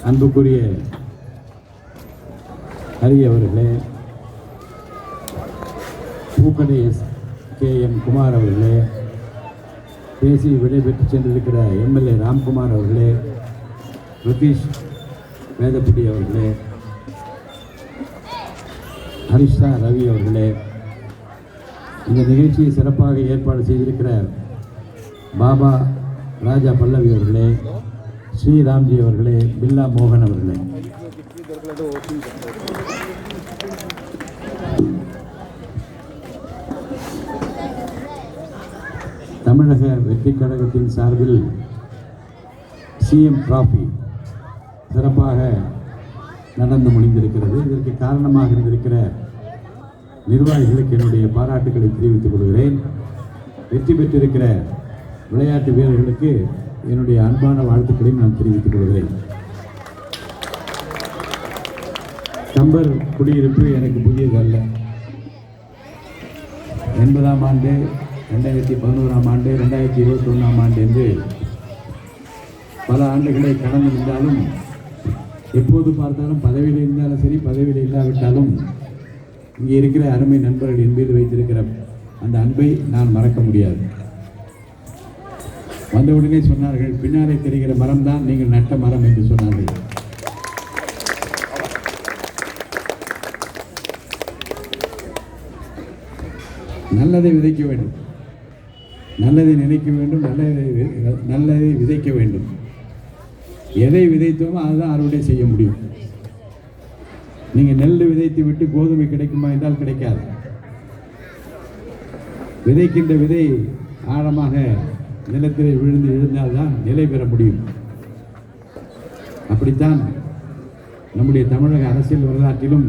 அன்புக்குரிய ஹரி அவர்களே, பூக்கடை KM குமார் அவர்களே, பேசி விடைபெற்று சென்றிருக்கிற MLA ராம்குமார் அவர்களே, பிரதீஷ் வேதப்பட்டி அவர்களே, ஹரிஷா ரவி அவர்களே, இந்த நிகழ்ச்சியை சிறப்பாக ஏற்பாடு செய்திருக்கிற பாபா ராஜா பல்லவி அவர்களே, ஸ்ரீராம்ஜி அவர்களே, பில்லா மோகன் அவர்களே, தமிழக வெற்றி கழகத்தின் சார்பில் CM டிராஃபி சிறப்பாக நடந்து முடிந்திருக்கிறது. இதற்கு காரணமாக இருந்திருக்கிற நிர்வாகிகளுக்கு என்னுடைய பாராட்டுக்களை தெரிவித்துக் கொள்கிறேன். வெற்றி பெற்றிருக்கிற விளையாட்டு வீரர்களுக்கு என்னுடைய அன்பான வாழ்த்துக்களையும் நான் தெரிவித்துக் கொள்கிறேன். கம்பர் குடியிருப்பு எனக்கு புதியதல்ல. 80ஆம் ஆண்டு, 2011ஆம் ஆண்டு, 2021ஆம் ஆண்டு என்று பல ஆண்டுகளை கடந்திருந்தாலும், எப்போது பார்த்தாலும் பதவியில் இருந்தாலும் சரி, பதவியில் இல்லாவிட்டாலும் இங்கே இருக்கிற அருமை நண்பர்கள் என் மீது வைத்திருக்கிற அந்த அன்பை நான் மறக்க முடியாது. வந்தவுடனே சொன்னார்கள், பின்னாலே தெரிகிற மரம் தான் நீங்கள் நட்ட மரம் என்று சொன்னார்கள். நல்லதை விதைக்க வேண்டும், நல்லதை நினைக்க வேண்டும், நல்லதை விதைக்க வேண்டும். எதை விதைத்தோமோ அதுதான் அறுவடை செய்ய முடியும். நீங்கள் நெல் விதைத்து விட்டு கோதுமை கிடைக்குமா என்றால் கிடைக்காது. விதைக்கின்ற விதை ஆழமாக நிலத்தில் விழுந்தால்தான் நிலை பெற முடியும். அப்படித்தான் நம்முடைய தமிழக அரசியல் வரலாற்றிலும்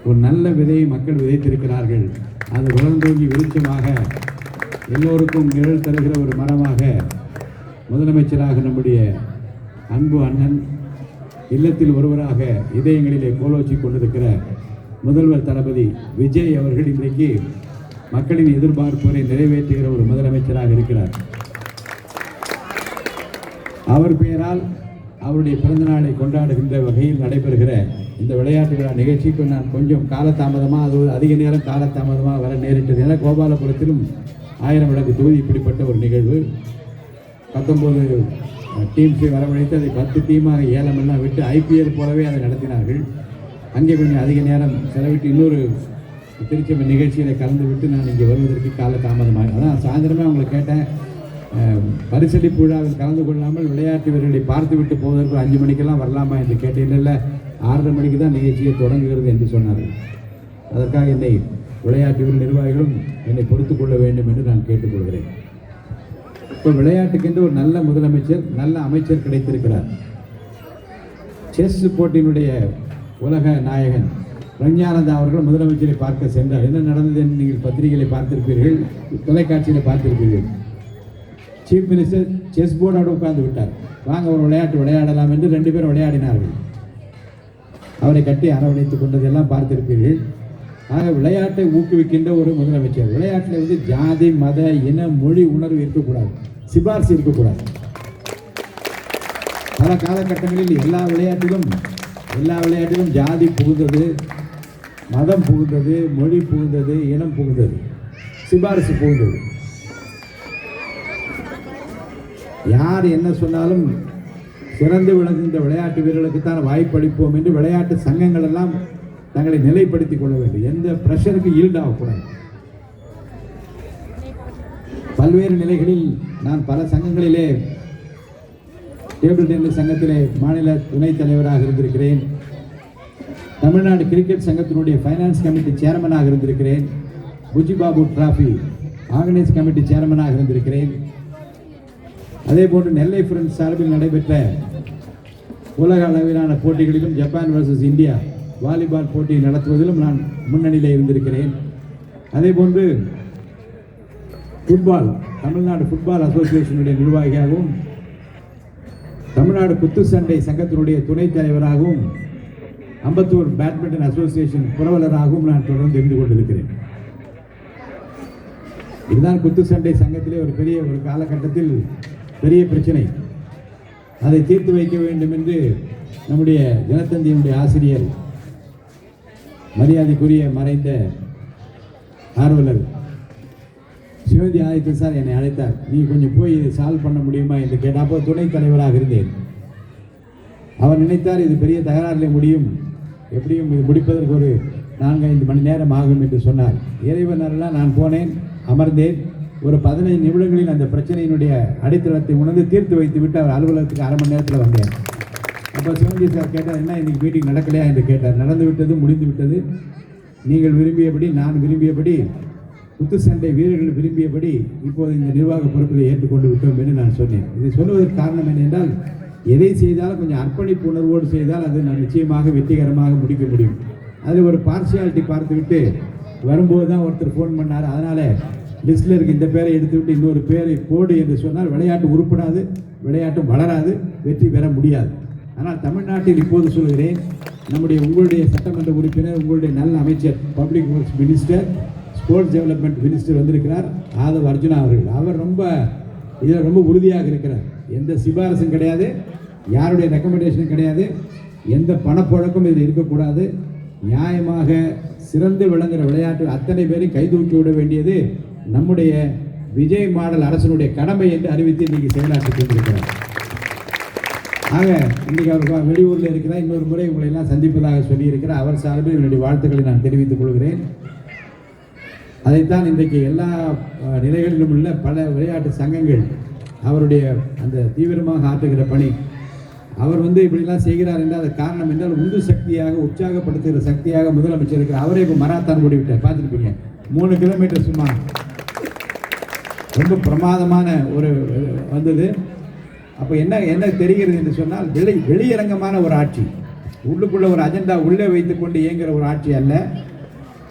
ஒரு நல்ல விதையை மக்கள் விதைத்திருக்கிறார்கள். அது வளர்ந்தோங்கி வெளிச்சமாக எல்லோருக்கும் நிழல் தருகிற ஒரு மரமாக முதலமைச்சராக நம்முடைய அன்பு அண்ணன், இல்லத்தில் ஒருவராக இதயங்களிலே கோலோச்சி கொண்டிருக்கிற முதல்வர் தளபதி விஜய் அவர்கள் இன்றைக்கு மக்களின் எதிர்பார்ப்புகளை நிறைவேற்றுகிற ஒரு முதலமைச்சராக இருக்கிறார். அவர் பெயரால் அவருடைய பிறந்த நாளை கொண்டாடுகின்ற வகையில் நடைபெறுகிற இந்த விளையாட்டு விழா நிகழ்ச்சிக்கு நான் கொஞ்சம் காலதாமதமாக, அது அதிக நேரம் காலதாமதமாக வர நேரிட்டது. என கோபாலபுரத்திலும் 1000 விளக்கு தொகுதி இப்படிப்பட்ட ஒரு நிகழ்வு. 19 டீம்ஸை வரவழைத்து அதை 10 டீமாக ஏலமெல்லாம் விட்டு IPL போலவே அதை நடத்தினார்கள். அங்கே கொஞ்சம் அதிக நேரம் செலவிட்டு இன்னொரு திருச்சி நிகழ்ச்சியில் கலந்து விட்டு நான் இங்கே வருவதற்கு கால தாமதமாக, அதான் சாயந்தரமே அவங்களை கேட்டேன், பரிசளிப்பு விழாவில் கலந்து கொள்ளாமல் விளையாட்டு வீரர்களை பார்த்து விட்டு போவதற்கு 5 மணிக்கெல்லாம் வரலாமா என்று கேட்டேன். இல்லை 6:30 மணிக்கு தான் நிகழ்ச்சியை தொடங்குகிறது என்று சொன்னார்கள். அதற்காக என்னை விளையாட்டு வீரர் நிர்வாகிகளும் என்னை பொறுத்து கொள்ள வேண்டும் என்று நான் கேட்டுக்கொள்கிறேன். இப்போ விளையாட்டுக்கென்று ஒரு நல்ல முதலமைச்சர், நல்ல அமைச்சர் கிடைத்திருக்கிறார். செஸ் போட்டியினுடைய உலக நாயகன் பிரஞ்ஞானந்தா அவர்கள் முதலமைச்சரை பார்க்க சென்றார். என்ன நடந்தது என்று நீங்கள் பத்திரிகைகளை பார்த்திருப்பீர்கள், தொலைக்காட்சியில் பார்த்திருப்பீர்கள். சீஃப் மினிஸ்டர் செஸ் போர்டோடு உட்கார்ந்து விட்டார். வாங்க ஒரு விளையாட்டு விளையாடலாம் என்று 2 பேரும் விளையாடினார்கள். அவரை கட்டி அரவணைத்துக் கொண்டதெல்லாம் பார்த்திருப்பீர்கள். ஆக விளையாட்டை ஊக்குவிக்கின்ற ஒரு முதலமைச்சர். விளையாட்டில் ஜாதி, மத, இன, மொழி உணர்வு இருக்கக்கூடாது, சிபாரிசு இருக்கக்கூடாது. பல காலகட்டங்களில் எல்லா விளையாட்டிலும் ஜாதி புகுந்தது, மதம் புகுந்தது, மொழி புகுந்தது, இனம் புகுந்தது, சிபாரிசு புகுந்தது. யார் என்ன சொன்னாலும் சிறந்து விளங்குகின்ற விளையாட்டு வீரர்களுக்குத்தான் வாய்ப்பளிப்போம் என்று விளையாட்டு சங்கங்கள் எல்லாம் தங்களை நிலைப்படுத்திக் கொள்ள வேண்டும். எந்த பிரஷருக்கு ஈல்டாகக்கூடாது. பல்வேறு நிலைகளில் நான் பல சங்கங்களிலே, டேபிள் டென்னிஸ் சங்கத்திலே மாநில துணைத் தலைவராக இருந்திருக்கிறேன். தமிழ்நாடு கிரிக்கெட் சங்கத்தினுடைய ஃபைனான்ஸ் கமிட்டி சேர்மனாக இருந்திருக்கிறேன். புஜிபாபு டிராஃபி ஆர்கனைஸ் கமிட்டி சேர்மனாக இருந்திருக்கிறேன். அதே போன்று நெல்லை ஃப்ரெண்ட்ஸ் சார்பில் நடைபெற்ற உலக அளவிலான போட்டிகளிலும் ஜப்பான் வர்சஸ் இந்தியா வாலிபால் போட்டி நடத்துவதிலும் நான் முன்னணியில் இருந்திருக்கிறேன். அதே போன்று ஃபுட்பால், தமிழ்நாடு ஃபுட்பால் அசோசியேஷனுடைய நிர்வாகியாகவும், தமிழ்நாடு குத்துச்சண்டை சங்கத்தினுடைய துணைத் தலைவராகவும், அம்பத்தூர் பேட்மிண்டன் அசோசியேஷன் புரவலராகவும் நான் தொடர்ந்து இருந்து கொண்டிருக்கிறேன். இதுதான் குத்துச்சண்டை சங்கத்திலே ஒரு காலகட்டத்தில் பெரிய பிரச்சனை. அதை தீர்த்து வைக்க வேண்டும் என்று நம்முடைய தினத்தந்தியினுடைய ஆசிரியர் மரியாதைக்குரிய மறைந்த ஆர்வலர் சிவந்தி ஆதித்தன் சார் என்னை அழைத்தார். நீ கொஞ்சம் போய் இதை சால்வ் பண்ண முடியுமா என்று கேட்டால், அப்போ துணைத் தலைவராக இருந்தேன். அவர் நினைத்தார் இது பெரிய தகராறில் முடியும், எப்படியும் இது முடிப்பதற்கு ஒரு 4-5 மணி நேரம் ஆகும் என்று சொன்னார். இறைவனரெல்லாம் நான் போனேன், அமர்ந்தேன். ஒரு 15 நிமிடங்களில் அந்த பிரச்சனையினுடைய அடித்தளத்தை உணர்ந்து தீர்த்து வைத்து விட்டு அவர் அலுவலகத்துக்கு அரை மணி நேரத்தில் வந்தேன். அப்போ சிவந்தி சார் கேட்டார், என்ன இன்னைக்கு மீட்டிங் நடக்கலையா என்று கேட்டார். நடந்து விட்டது, முடிந்து விட்டது. நீங்கள் விரும்பியபடி, நான் விரும்பியபடி, குத்து சண்டை வீரர்கள் விரும்பியபடி இப்போது இந்த நிர்வாக பொறுப்பில் ஏற்றுக்கொண்டு விட்டோம் என்று நான் சொன்னேன். இதை சொல்வதற்கு காரணம் என்னென்றால், எதை செய்தாலும் கொஞ்சம் அர்ப்பணிப்பு உணர்வோடு செய்தால் அது நான் நிச்சயமாக வெற்றிகரமாக முடிக்க முடியும். அதில் ஒரு பார்சியாலிட்டி பார்த்துவிட்டு வரும்போது தான் ஒருத்தர் ஃபோன் பண்ணார். அதனால் லிஸ்ட்டில் இருக்க இந்த பேரை எடுத்துவிட்டு இன்னொரு பேரை போடு என்று சொன்னால் விளையாட்டு உருப்படாது, விளையாட்டும் வளராது, வெற்றி பெற முடியாது. ஆனால் தமிழ்நாட்டில் இப்போது சொல்கிறேன், உங்களுடைய சட்டமன்ற உறுப்பினர், உங்களுடைய நல்ல அமைச்சர், public works minister, sports development minister வந்திருக்கிறார், ஆதவ் அர்ஜுனா அவர்கள். அவர் இதில் ரொம்ப உறுதியாக இருக்கிறார். எந்த சிபாரசும் கிடையாது, யாருடைய ரெக்கமெண்டேஷனும் கிடையாது, எந்த பணப்புழக்கம் இதில் இருக்கக்கூடாது. நியாயமாக சிறந்து விளங்குகிற விளையாட்டு அத்தனை பேரையும் கைதூக்கி விட வேண்டியது நம்முடைய விஜய் மாடல் அரசனுடைய கடமை என்று அறிவித்து இன்றைக்கி செயலாற்றி கொண்டிருக்கிறார். ஆக இன்றைக்கி அவர் வெளியூரில் இருக்கிறார். இன்னொரு முறை உங்களை எல்லாம் சந்திப்பதாக சொல்லியிருக்கிறார். அவர் சார்பில் என்னுடைய வாழ்த்துக்களை நான் தெரிவித்துக் கொள்கிறேன். அதைத்தான் இன்றைக்கு எல்லா நிலைகளிலும் உள்ள பல விளையாட்டு சங்கங்கள் அவருடைய அந்த தீவிரமாக ஆற்றுகிற பணி, அவர் இப்படிலாம் செய்கிறார் என்றால் அது காரணம் என்றால் உந்து சக்தியாக, உற்சாகப்படுத்துகிற சக்தியாக முதலமைச்சர் இருக்கிறார். அவரே இப்போ மராத்தான் ஓடிவிட்டார், பார்த்துருப்பீங்க. 3 கிலோமீட்டர் சும்மா ரொம்ப பிரமாதமான ஒரு வந்தது. அப்போ என்ன தெரிகிறது என்று சொன்னால், வெளியரங்கமான ஒரு ஆட்சி, உள்ளுக்குள்ள ஒரு அஜெண்டா உள்ளே வைத்துக்கொண்டு இயங்குகிற ஒரு ஆட்சி அல்ல.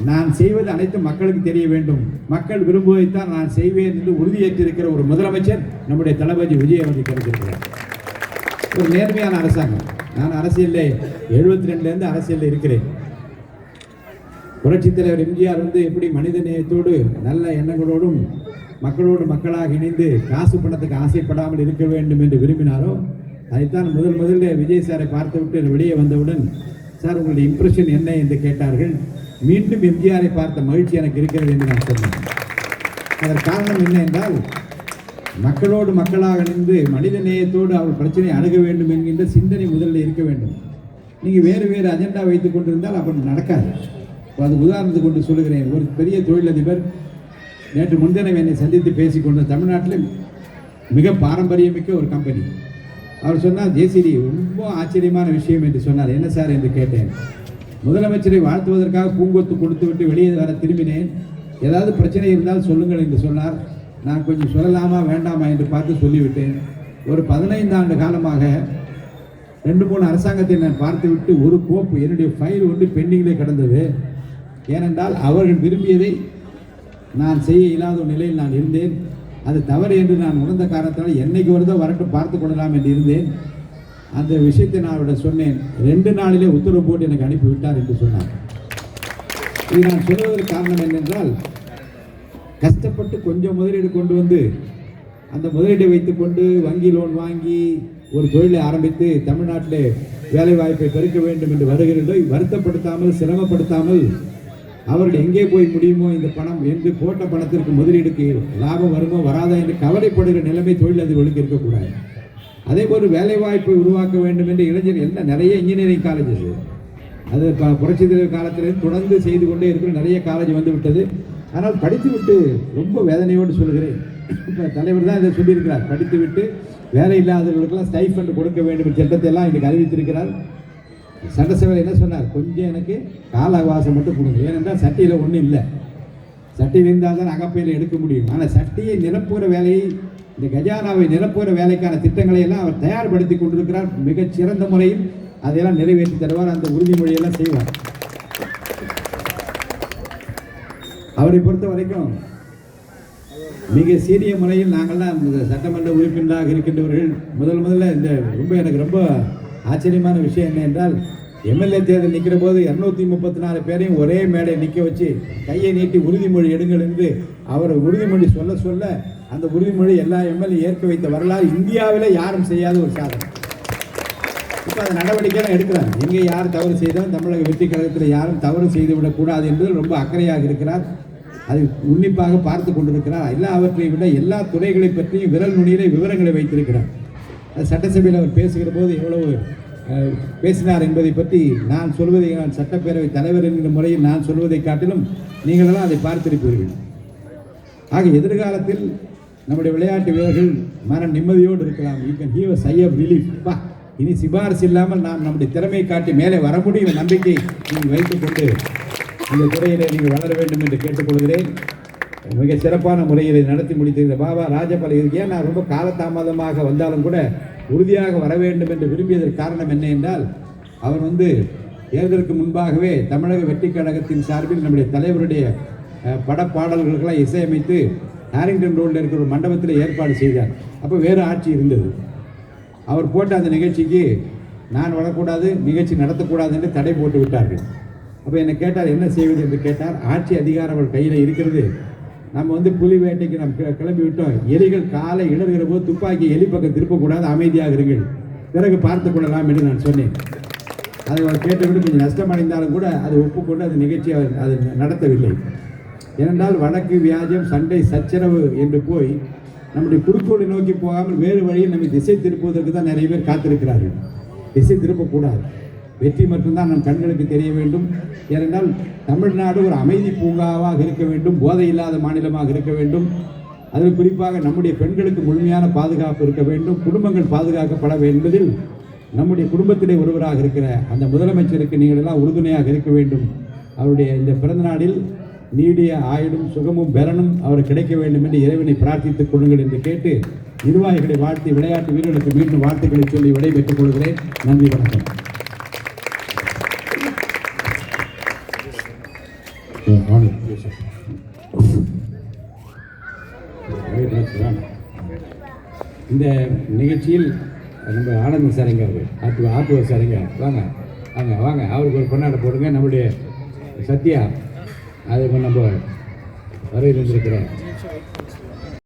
நான் செய்வது அனைத்து மக்களுக்கு தெரிய வேண்டும், மக்கள் விரும்புவதைத்தான் நான் செய்வேன் என்று உறுதியேற்றிருக்கிற ஒரு முதலமைச்சர் நம்முடைய தளபதி விஜய் அவர்கள் கிடைத்திருக்கிறார். ஒரு நேர்மையான அரசாங்கம். நான் அரசியலில் 72லேருந்து அரசியலில் இருக்கிறேன். புரட்சித் தலைவர் எம்ஜிஆர் எப்படி மனித நேயத்தோடு நல்ல எண்ணங்களோடும் மக்களோடு மக்களாக இணைந்து காசு பணத்துக்கு ஆசைப்படாமல் இருக்க வேண்டும் என்று விரும்பினாரோ, அதைத்தான் முதல்ல விஜய் சாரை பார்த்துவிட்டு வெளியே வந்தவுடன், சார் உங்களுடைய இம்ப்ரெஷன் என்ன என்று கேட்டார்கள். மீண்டும் எம்ஜிஆரை பார்த்த மகிழ்ச்சி எனக்கு இருக்கிறது என்று நான் சொன்னேன். அதற்கு காரணம் என்ன என்றால், மக்களோடு மக்களாக இணைந்து மனித நேயத்தோடு அவர் பிரச்சனையை அணுக வேண்டும் என்கின்ற சிந்தனை முதலில் இருக்க வேண்டும். நீங்கள் வேறு அஜெண்டா வைத்துக் கொண்டிருந்தால் அப்படி நடக்காது. அது உதாரணத்துக்கு கொண்டு சொல்லுகிறேன். ஒரு பெரிய தொழிலதிபர் நேற்று முன்தினம் என்னை சந்தித்து பேசிக்கொண்ட தமிழ்நாட்டில் மிக பாரம்பரியமிக்க ஒரு கம்பெனி. அவர் சொன்னார், ஜேசிடி ரொம்ப ஆச்சரியமான விஷயம் என்று சொன்னார். என்ன சார் என்று கேட்டேன். முதலமைச்சரை வாழ்த்துவதற்காக பூங்கொத்து கொடுத்து விட்டு வெளியே வர திரும்பினேன். ஏதாவது பிரச்சனை இருந்தால் சொல்லுங்கள் என்று சொன்னார். நான் கொஞ்சம் சொல்லலாமா வேண்டாமா என்று பார்த்து சொல்லிவிட்டேன். ஒரு 15 ஆண்டு காலமாக 2-3 அரசாங்கத்தை நான் பார்த்துவிட்டு ஒரு கோப்பு என்னுடைய ஃபைல் பெண்டிங்கிலே கிடந்தது. ஏனென்றால் அவர்கள் விரும்பியதை நான் செய்ய இயலாத ஒரு நிலையில் நான் இருந்தேன். அது தவறு என்று நான் உணர்ந்த காரணத்தினால் என்னைக்கு வருதோ வரட்டும் பார்த்து கொள்ளலாம் என்று இருந்தேன். அந்த விஷயத்தை நான் அவரிடம் சொன்னேன். 2 நாளிலே உத்தரவு போட்டு எனக்கு அனுப்பிவிட்டார் என்று சொன்னார். இது நான் சொல்வதற்கு காரணம் என்னென்றால், கஷ்டப்பட்டு கொஞ்சம் முதலீடு கொண்டு வந்து அந்த முதலீட்டை வைத்துக்கொண்டு வங்கி லோன் வாங்கி ஒரு தொழிலை ஆரம்பித்து தமிழ்நாட்டிலே வேலைவாய்ப்பை பெருக்க வேண்டும் என்று வருகிறதோ, வருத்தப்படுத்தாமல் சிரமப்படுத்தாமல் அவர்கள் எங்கே போய் முடியுமோ இந்த பணம் என்று போட்ட பணத்திற்கு முதலீடுக்கு லாபம் வருமோ வராதா என்று கவலைப்படுகிற நிலைமை தொழிலதிபர்களுக்கு இருக்கக்கூடாது. அதே போல் வேலைவாய்ப்பை உருவாக்க வேண்டும் என்று இளைஞர்கள் நிறைய இன்ஜினியரிங் காலேஜஸ், அது புரட்சி தலைவர் காலத்திலிருந்து தொடர்ந்து செய்து கொண்டே இருக்கிற நிறைய காலேஜ் வந்து விட்டது. ஆனால் படித்து விட்டு ரொம்ப வேதனையோடு சொல்கிறேன். இப்போ தலைவர் தான் இதை சொல்லியிருக்கிறார், படித்து விட்டு வேலை இல்லாதவர்களுக்கெல்லாம் ஸ்டைஃபண்ட் கொடுக்க வேண்டும் திட்டத்தை எல்லாம் இன்றைக்கு அறிவித்திருக்கிறார். சட்டசபையில் என்ன சொன்னார், கொஞ்சம் எனக்கு கால அவகாசம் மட்டும் கொடுங்க. ஏனென்றால் சட்டியில் ஒன்றும் இல்லை, சட்டியில் இருந்தால் தான் அகப்பையில் எடுக்க முடியும். ஆனால் சட்டியை நிரப்புகிற வேலையை, இந்த கஜானாவை நிரப்புகிற வேலைக்கான திட்டங்களை எல்லாம் அவர் தயார்படுத்தி கொண்டிருக்கிறார். மிகச்சிறந்த முறையில் அதையெல்லாம் நிறைவேற்றி தருவார். அந்த உறுதிமொழியெல்லாம் செய்வார். அவரை பொறுத்த வரைக்கும் மிக சீரிய முறையில் நாங்கள்லாம் சட்டமன்ற உறுப்பினராக இருக்கின்றவர்கள் முதல்ல எனக்கு ரொம்ப ஆச்சரியமான விஷயம் என்ன என்றால், எம்எல்ஏ தேர்தல் நிற்கிற போது 234 பேரையும் ஒரே மேடை நிற்க வச்சு கையை நீட்டி உறுதிமொழி எடுங்கள் என்று அவர் உறுதிமொழி சொல்ல அந்த உறுதிமொழி எல்லா எம்எல்ஏ ஏற்க வைத்த வரலாறு இந்தியாவில் யாரும் செய்யாத ஒரு சாதனை. இப்போ அந்த நடவடிக்கைலாம் எடுக்கிறார். எங்கே யார் தவறு செய்தாலும் தமிழக வெற்றி கழகத்தில் யாரும் தவறு செய்துவிடக்கூடாது என்பதில் ரொம்ப அக்கறையாக இருக்கிறார். அதை உன்னிப்பாக பார்த்து கொண்டிருக்கிறார். எல்லாவற்றையும் விட எல்லா துறைகளை பற்றியும் விரல் நுனியிலே விவரங்களை வைத்திருக்கிறார். அது சட்டசபையில் அவர் பேசுகிற போது எவ்வளவு பேசினார் என்பதை பற்றி நான் சொல்வதை, நான் சட்டப்பேரவை தலைவர் என்கிற முறையில் நான் சொல்வதை காட்டிலும் நீங்களெல்லாம் அதை பார்த்திருப்பீர்கள். ஆக எதிர்காலத்தில் நம்முடைய விளையாட்டு வீரர்கள் மன நிம்மதியோடு இருக்கலாம். You can have a sigh of relief. இனி சிபாரிசு இல்லாமல் நாம் நம்முடைய திறமையை காட்டி மேலே வர முடியும் நம்பிக்கை நீங்கள் வைத்துக்கொண்டு இந்த துறையிலே நீங்கள் வளர வேண்டும் என்று கேட்டுக்கொள்கிறேன். மிக சிறப்பான முறையில் நடத்தி முடித்திருக்கிற பாபா ராஜபால் ஏன் நான் ரொம்ப காலதாமதமாக வந்தாலும் கூட உறுதியாக வர வேண்டும் என்று விரும்பியதற்கு காரணம் என்ன என்றால், அவர் தேர்தலுக்கு முன்பாகவே தமிழக வெற்றி கழகத்தின் சார்பில் நம்முடைய தலைவருடைய படப்பாடல்களுக்கெல்லாம் இசையமைத்து ஹாரிங்டன் ரோடில் இருக்கிற ஒரு மண்டபத்தில் ஏற்பாடு செய்தார். அப்போ வேறு ஆட்சி இருந்தது. அவர் போட்ட அந்த நிகழ்ச்சிக்கு நான் வரக்கூடாது, நிகழ்ச்சி நடத்தக்கூடாது என்று தடை போட்டு விட்டார்கள். அப்போ என்னை கேட்டார், என்ன செய்வது என்று கேட்டார். ஆட்சி அதிகாரம் அவர் கையில் இருக்கிறது. நம்ம புலி வேட்டைக்கு நாம் கிளம்பி விட்டோம். எலிகள் காலை இடறுகிற போது துப்பாக்கி எலி பக்கம் திருப்பக்கூடாது, அமைதியாக இருங்கள், பிறகு பார்த்து கொள்ளலாம் என்று நான் சொன்னேன். அதை அவர் கேட்டுவிட்டு கொஞ்சம் நஷ்டமடைந்தாலும் கூட அதை ஒப்புக்கொண்டு அந்த நிகழ்ச்சியை அது நடத்தவில்லை. ஏனென்றால் வழக்கு, வியாஜம், சண்டை, சச்சரவு என்று போய் நம்முடைய குறிக்கோளை நோக்கி போகாமல் வேறு வழியில் நம்மை திசை திருப்புவதற்கு தான் நிறைய பேர் காத்திருக்கிறார்கள். திசை திருப்பக்கூடாது. வெற்றி மட்டும்தான் நம் கண்களுக்கு தெரிய வேண்டும். ஏனென்றால் தமிழ்நாடு ஒரு அமைதி பூங்காவாக இருக்க வேண்டும், போதை இல்லாத மாநிலமாக இருக்க வேண்டும். அதில் குறிப்பாக நம்முடைய பெண்களுக்கு முழுமையான பாதுகாப்பு இருக்க வேண்டும், குடும்பங்கள் பாதுகாக்கப்பட வேண்டும் என்பதில் நம்முடைய குடும்பத்திலே ஒருவராக இருக்கிற அந்த முதலமைச்சருக்கு நீங்கள் எல்லாம் உறுதுணையாக இருக்க வேண்டும். அவருடைய இந்த பிறந்த நாளில் நீடிய ஆயுளும் சுகமும் பெறனும் அவர் கிடைக்க வேண்டும் என்று இறைவனை பிரார்த்தித்துக் கொள்ளுங்கள் என்று கேட்டு நிர்வாகிகளை வாழ்த்தி விளையாட்டு வீரர்களுக்கு மீண்டும் வாழ்த்துக்களை சொல்லி விடைபெற்றுக் கொள்கிறேன். நன்றி, வணக்கம். இந்த நிகழ்ச்சியில் நம்ம ஆனந்த் சாரிங்க, ஆற்றுவர் சாரிங்க, வாங்க வாங்க வாங்க, அவருக்கு ஒரு பொன்னாடை போடுங்க. நம்முடைய சத்யா, அது நம்ம வரையில் இருந்திருக்கிற